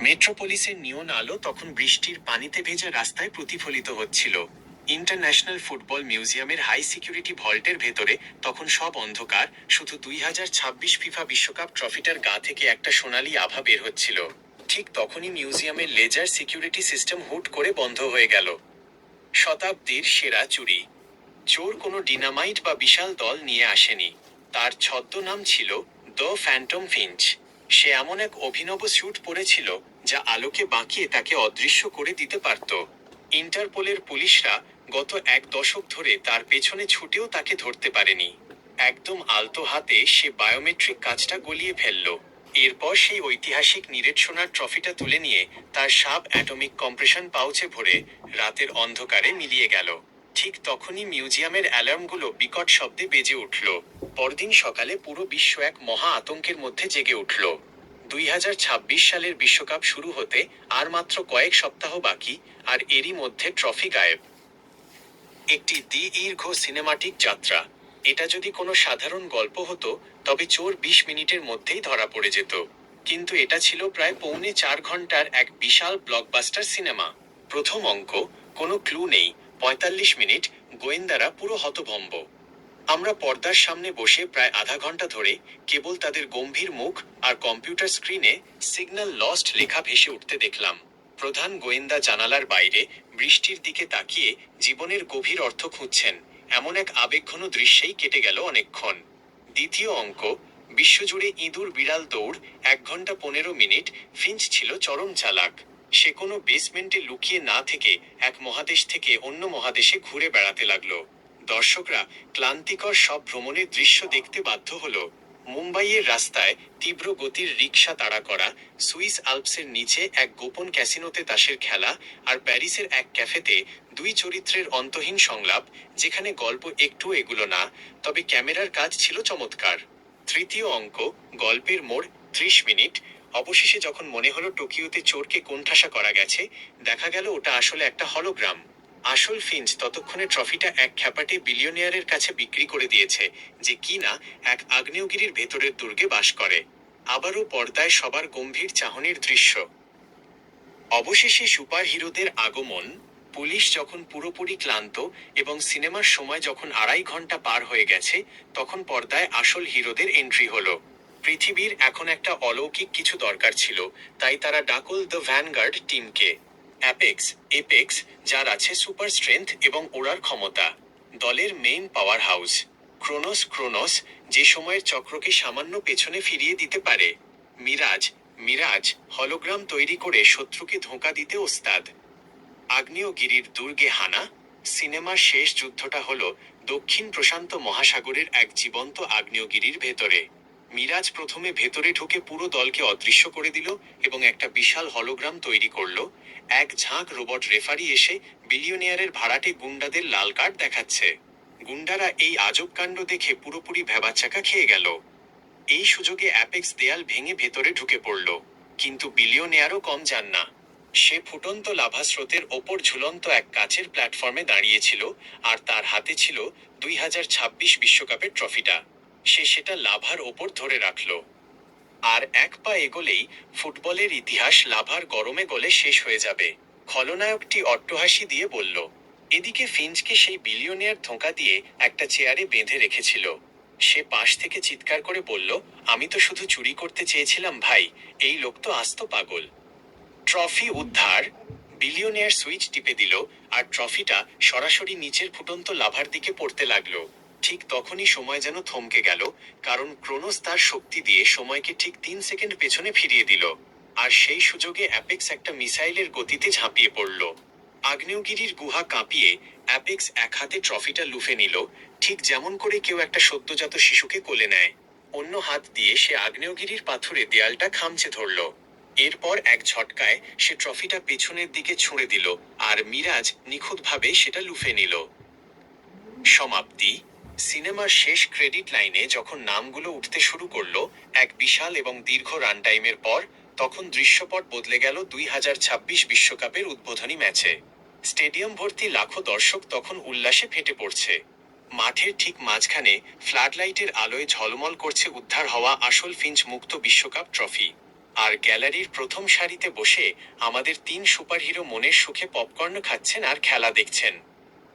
মেট্রোপলিসের নিয়ন আলো তখন বৃষ্টির পানিতে ভেজা রাস্তায় প্রতিফলিত হচ্ছিল। ইন্টারন্যাশনাল ফুটবল মিউজিয়ামের হাই সিকিউরিটি ভল্টের ভেতরে তখন সব অন্ধকার, শুধু 2026 ফিফা বিশ্বকাপ ট্রফিটার গা থেকে একটা সোনালি আভা বের হচ্ছিল। ঠিক তখনই মিউজিয়ামের লেজার সিকিউরিটি সিস্টেম হুট করে বন্ধ হয়ে গেল। শতাব্দীর সেরা চুরি। চোর কোনো ডিনামাইট বা বিশাল দল নিয়ে আসেনি। তার ছদ্মনাম ছিল দ্য ফ্যান্টম ফিঞ্চ। সে এমন এক অভিনব স্যুট পরেছিল যা আলোকে বাঁকিয়ে তাকে অদৃশ্য করে দিতে পারত। ইন্টারপোলের পুলিশরা গত এক দশক ধরে তার পেছনে ছুটেও তাকে ধরতে পারেনি। একদম আলতো হাতে সে বায়োমেট্রিক কাজটা গলিয়ে ফেলল। এরপর সেই ঐতিহাসিক নিরেট সোনার ট্রফিটা তুলে নিয়ে তার সাব অ্যাটমিক কম্প্রেশন পাউচে ভরে রাতের অন্ধকারে মিলিয়ে গেল। ঠিক তখনই মিউজিয়ামের অ্যালার্মগুলো বিকট শব্দে বেজে উঠল। পরদিন সকালে পুরো বিশ্ব এক মহা আতঙ্কের মধ্যে জেগে উঠল। 2026 সালের বিশ্বকাপ শুরু হতে আর মাত্র কয়েক সপ্তাহ বাকি, আর এরই মধ্যে ট্রফি গায়েব। একটি দীর্ঘ সিনেমাটিক যাত্রা। এটা যদি কোনো সাধারণ গল্প হতো তবে চোর 20 মিনিটের মধ্যেই ধরা পড়ে যেত। কিন্তু এটা ছিল প্রায় পৌনে 4 ঘন্টার এক বিশাল ব্লকবাস্টার সিনেমা। প্রথম অঙ্ক, কোনো ক্লু নেই। 45 মিনিট, গোয়েন্দারা পুরো হতভম্ব। আমরা পর্দার সামনে বসে প্রায় আধা ঘন্টা ধরে কেবল তাদের গম্ভীর মুখ আর কম্পিউটার স্ক্রিনে সিগন্যাল লস্ট লেখা ভেসে উঠতে দেখলাম। প্রধান গোয়েন্দা জানালার বাইরে বৃষ্টির দিকে তাকিয়ে জীবনের গভীর অর্থ খুঁজছেন, এমন এক আবেগঘন দৃশ্যেই কেটে গেল অনেকক্ষণ। দ্বিতীয় অঙ্ক, বিশ্বজুড়ে ইঁদুর বিড়াল দৌড়। 1 ঘন্টা 15 মিনিট। ফিঞ্চ ছিল চরম চালাক। সে কোনো বেসমেন্টে লুকিয়ে না থেকে এক মহাদেশ থেকে অন্য মহাদেশে ঘুরে বেড়াতে লাগলো। দর্শকরা ক্লান্তিকর সব ভ্রমণের দৃশ্য দেখতে বাধ্য হলো। মুম্বাইয়ের রাস্তায় তীব্র গতির রিকশা তাড়া করা, সুইস আল্পসের নিচে এক গোপন ক্যাসিনোতে তাসের খেলা, আর প্যারিসের এক ক্যাফেতে দুই চরিত্রের অন্তহীন সংলাপ, যেখানে গল্প একটু এগুলো না, তবে ক্যামেরার কাজ ছিল চমৎকার। তৃতীয় অঙ্ক, গল্পের মোড়। 30 মিনিট। অবশেষে যখন মনে হলো টোকিওতে চোরকে কোণঠাসা করা গেছে, দেখা গেল ওটা আসলে একটা হলোগ্রাম। আসল ফিঞ্চ ততক্ষণে ট্রফিটা এক খ্যাপাটে বিলিয়নিয়ারের কাছে বিক্রি করে দিয়েছে, যে কিনা এক আগ্নেয়গিরির ভেতরের দুর্গে বাস করে। আবারও পর্দায় সবার গম্ভীর চাহনির দৃশ্য। অবশেষে সুপার হিরোদের আগমন। পুলিশ যখন পুরোপুরি ক্লান্ত এবং সিনেমার সময় যখন 2.5 ঘন্টা পার হয়ে গেছে, তখন পর্দায় আসল হিরোদের এন্ট্রি হলো। পৃথিবীর এখন একটা অলৌকিক কিছু দরকার ছিল, তাই তারা ডাকল দ্য ভ্যানগার্ড টিমকে। এপেক্স, যার আছে সুপার স্ট্রেংথ এবং ওড়ার ক্ষমতা। দলের মেইন পাওয়ার হাউস ক্রোনোস, যে সময়ের চক্রকে সামান্য পেছনে ফিরিয়ে দিতে পারে। মিরাজ, হলোগ্রাম তৈরি করে শত্রুকে ধোঁকা দিতে ওস্তাদ। আগ্নেয়গিরির দুর্গে হানা। সিনেমার শেষ যুদ্ধটা হলো দক্ষিণ প্রশান্ত মহাসাগরের এক জীবন্ত আগ্নেয়গিরির ভেতরে। মিরাজ প্রথমে ভেতরে ঢুকে পুরো দলকে অদৃশ্য করে দিল এবং একটা বিশাল হলোগ্রাম তৈরি করলো। এক ঝাঁক রোবট রেফারি এসে বিলিয়নিয়ারের ভাড়াটে গুন্ডাদের লাল কার্ড দেখাচ্ছে। গুন্ডারা এই আজব কাণ্ড দেখে পুরোপুরি ভ্যাবাচ্চাকা খেয়ে গেল। এই সুযোগে অ্যাপেক্স দেয়াল ভেঙে ভেতরে ঢুকে পড়ল। কিন্তু বিলিয়নিয়ারও কম যান না। সে ফুটন্ত লাভা স্রোতের ওপর ঝুলন্ত এক কাচের প্ল্যাটফর্মে দাঁড়িয়েছিল, আর তার হাতে ছিল 2026 বিশ্বকাপের ট্রফিটা। সে সেটা লাভার ওপর ধরে রাখল। আর এক পা এগোলেই ফুটবলের ইতিহাস লাভার গরমে গলে শেষ হয়ে যাবে। খলনায়কটি অট্টহাসি দিয়ে বলল। এদিকে ফিঞ্চকে সেই বিলিয়নিয়ার ধোঁকা দিয়ে একটা চেয়ারে বেঁধে রেখেছিল। সে পাশ থেকে চিৎকার করে বলল, আমি তো শুধু চুরি করতে চেয়েছিলাম ভাই, এই লোক তো আস্ত পাগল। ট্রফি উদ্ধার। বিলিয়নিয়ার সুইচ টিপে দিল, আর ট্রফিটা সরাসরি নিচের ফুটন্ত লাভার দিকে পড়তে লাগলো। ঠিক তখনই সময় যেন থমকে গেল, কারণ ক্রোনোস তার শক্তি দিয়ে সময়কে ঠিক 3 সেকেন্ড পেছনে ফিরিয়ে দিল। আর সেই সুযোগে অ্যাপেক্স একটা মিসাইলের গতিতে ঝাঁপিয়ে পড়ল। আগ্নেয়গিরির গুহা কাঁপিয়ে অ্যাপেক্স এক হাতে ট্রফিটা লুফে নিল, ঠিক যেমন করে কেউ একটা সদ্যজাত শিশুকে কোলে নেয়। অন্য হাত দিয়ে সে আগ্নেয়গিরির পাথুরে দেয়ালটা খামচে ধরল। এরপর এক ঝটকায় সে ট্রফিটা পেছনের দিকে ছুঁড়ে দিল, আর মিরাজ নিখুঁতভাবে সেটা লুফে নিল। সমাপ্তি। সিনেমার শেষ ক্রেডিট লাইনে যখন নামগুলো উঠতে শুরু করলো, এক বিশাল এবং দীর্ঘ রানটাইমের পর, তখন দৃশ্যপট বদলে গেল 2026 বিশ্বকাপের উদ্বোধনী ম্যাচে। স্টেডিয়াম ভর্তি লাখো দর্শক তখন উল্লাসে ফেটে পড়ছে। মাঠের ঠিক মাঝখানে ফ্লাডলাইটের আলোয় ঝলমল করছে উদ্ধার হওয়া আসল ফিঞ্চ মুক্ত বিশ্বকাপ ট্রফি। আর গ্যালারির প্রথম সারিতে বসে আমাদের তিন সুপারহিরো মনের সুখে পপকর্ন খাচ্ছেন আর খেলা দেখছেন।